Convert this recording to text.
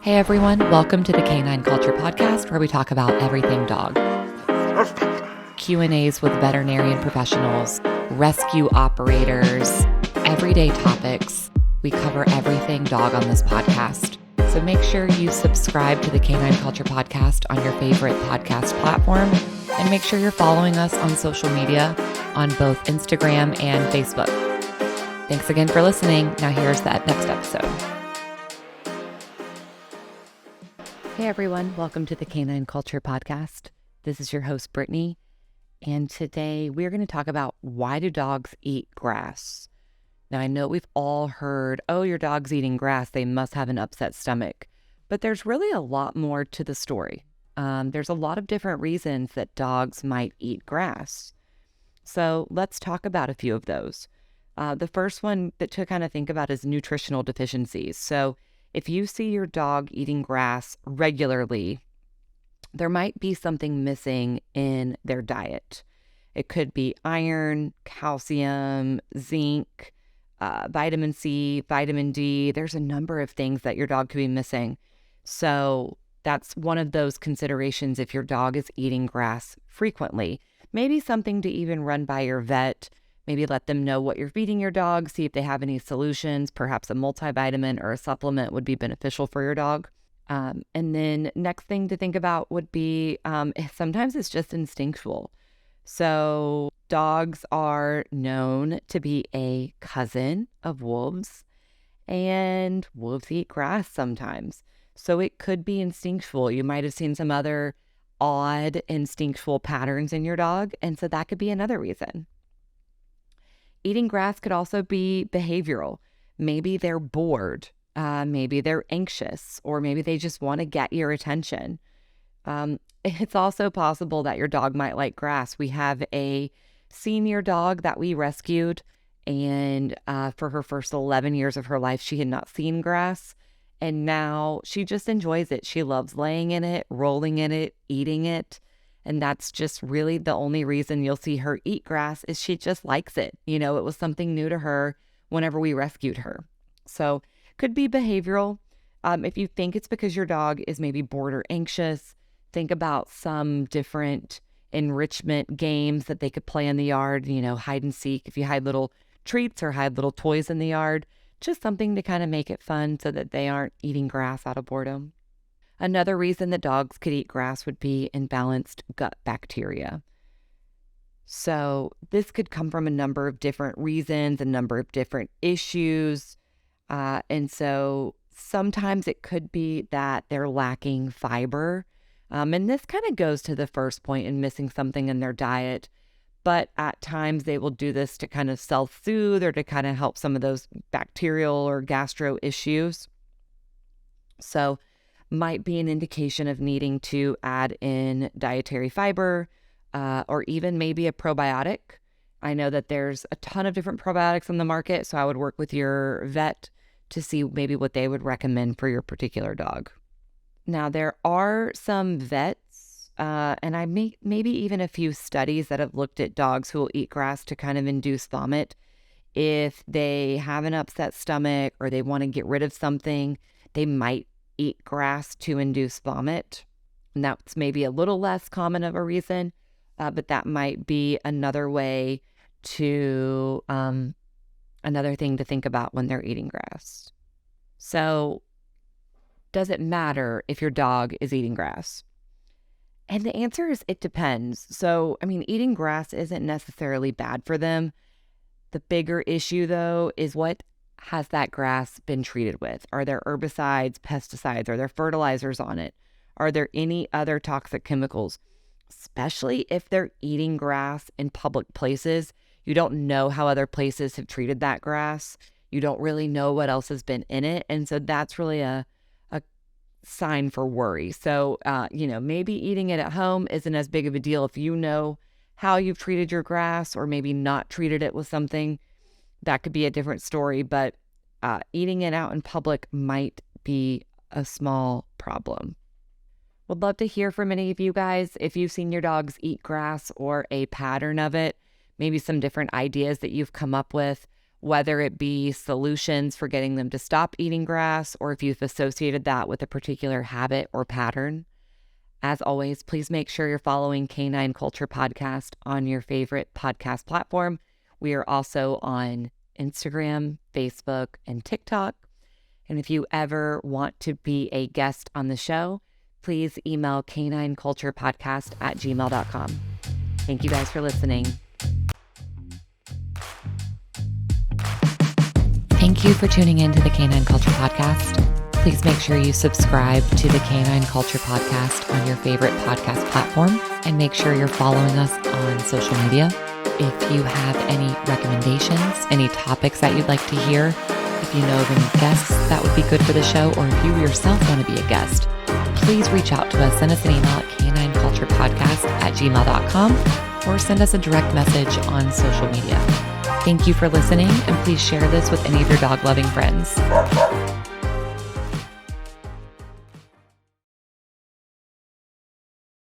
Hey everyone, welcome to the Canine Culture Podcast, where we talk about everything dog. Q&As with veterinarian professionals, rescue operators, everyday topics. We cover everything dog on this podcast. So make sure you subscribe to the Canine Culture Podcast on your favorite podcast platform, and make sure you're following us on social media on both Instagram and Facebook. Thanks again for listening. Now here's that next episode. Hey everyone, welcome to the Canine Culture Podcast. This is your host, Brittany, and today we're going to talk about why do dogs eat grass? Now I know we've all heard, oh, your dog's eating grass, they must have an upset stomach, but there's really a lot more to the story. There's a lot of different reasons that dogs might eat grass. So let's talk about a few of those. The first one to kind of think about is nutritional deficiencies. So if you see your dog eating grass regularly, there might be something missing in their diet. It could be iron, calcium, zinc, vitamin C, vitamin D. There's a number of things that your dog could be missing. So that's one of those considerations if your dog is eating grass frequently. Maybe something to even run by your vet. Maybe let them know what you're feeding your dog, see if they have any solutions. Perhaps a multivitamin or a supplement would be beneficial for your dog. And then next thing to think about would be sometimes it's just instinctual. So dogs are known to be a cousin of wolves, and wolves eat grass sometimes. So it could be instinctual. You might have seen some other odd instinctual patterns in your dog, and so that could be another reason. Eating grass could also be behavioral. Maybe they're bored, maybe they're anxious, or maybe they just want to get your attention. It's also possible that your dog might like grass. We have a senior dog that we rescued, and for her first 11 years of her life, she had not seen grass, and now she just enjoys it. She loves laying in it, rolling in it, eating it. And that's just really the only reason you'll see her eat grass is she just likes it. You know, it was something new to her whenever we rescued her. So could be behavioral. If you think it's because your dog is maybe bored or anxious, think about some different enrichment games that they could play in the yard, you know, hide and seek. If you hide little treats or hide little toys in the yard, just something to kind of make it fun so that they aren't eating grass out of boredom. Another reason that dogs could eat grass would be imbalanced gut bacteria. So this could come from a number of different reasons, a number of different issues. And so sometimes it could be that they're lacking fiber. And this kind of goes to the first point in missing something in their diet. But at times they will do this to kind of self-soothe or to kind of help some of those bacterial or gastro issues. So might be an indication of needing to add in dietary fiber or even maybe a probiotic. I know that there's a ton of different probiotics on the market, so I would work with your vet to see maybe what they would recommend for your particular dog. Now, there are some vets, and I maybe even a few studies that have looked at dogs who will eat grass to kind of induce vomit. If they have an upset stomach or they want to get rid of something, they might eat grass to induce vomit. And that's maybe a little less common of a reason, but that might be another way to, another thing to think about when they're eating grass. So does it matter if your dog is eating grass? And the answer is it depends. So, eating grass isn't necessarily bad for them. The bigger issue though is what has that grass been treated with? Are there herbicides, pesticides? Are there fertilizers on it? Are there any other toxic chemicals? Especially if they're eating grass in public places, you don't know how other places have treated that grass. You don't really know what else has been in it. And so that's really a sign for worry. So, maybe eating it at home isn't as big of a deal if you know how you've treated your grass or maybe not treated it with something. That could be a different story, but eating it out in public might be a small problem. Would love to hear from any of you guys if you've seen your dogs eat grass or a pattern of it, maybe some different ideas that you've come up with. whether it be solutions for getting them to stop eating grass or if you've associated that with a particular habit or pattern. As always, please make sure you're following Canine Culture Podcast on your favorite podcast platform. We are also on Instagram, Facebook, and TikTok. And if you ever want to be a guest on the show, please email canineculturepodcast@gmail.com. Thank you guys for listening. Thank you for tuning in to the Canine Culture Podcast. Please make sure you subscribe to the Canine Culture Podcast on your favorite podcast platform and make sure you're following us on social media. If you have any recommendations, any topics that you'd like to hear, if you know of any guests that would be good for the show, or if you yourself want to be a guest, please reach out to us. Send us an email at canineculturepodcast@gmail.com or send us a direct message on social media. Thank you for listening, and please share this with any of your dog-loving friends.